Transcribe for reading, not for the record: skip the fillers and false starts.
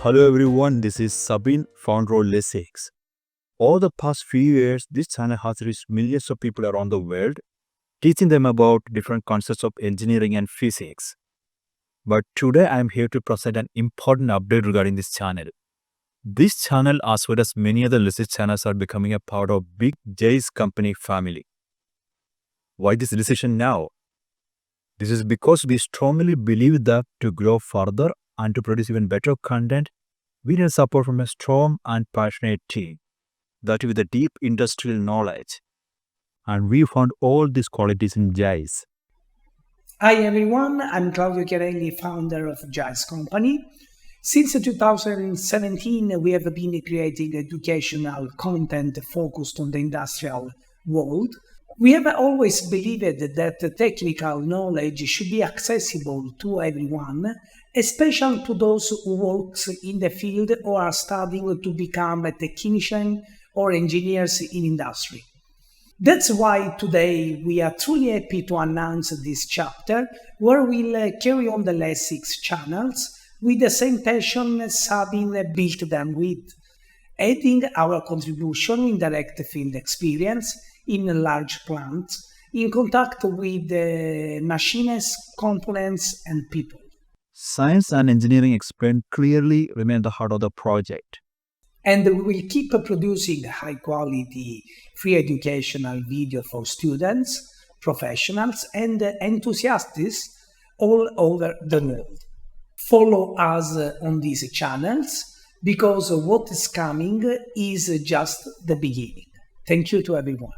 Hello everyone, this is Sabine, founder of Lesics. Over the past few years, this channel has reached millions of people around the world, teaching them about different concepts of engineering and physics. But today I am here to present an important update regarding this channel. This channel, as well as many other Lesics channels, are becoming a part of big JAES company family. Why this decision now? This is because we strongly believe that to grow further and to produce even better content, we need support from a strong and passionate team, that with a deep industrial knowledge. And we found all these qualities in JAES. Hi everyone, I'm Claudio Chiarelli, founder of JAES Company. Since 2017, we have been creating educational content focused on the industrial world. We have always believed that technical knowledge should be accessible to everyone, especially to those who work in the field or are studying to become a technician or engineers in industry. That's why today we are truly happy to announce this chapter where we'll carry on the Lesics channels with the same passion Sabine built them with, adding our contribution in direct field experience in large plants, in contact with machines, components, and people. Science and engineering explained clearly remain the heart of the project. And we will keep producing high quality free educational video for students, professionals, and enthusiasts all over the world. Follow us on these channels because what is coming is just the beginning. Thank you to everyone.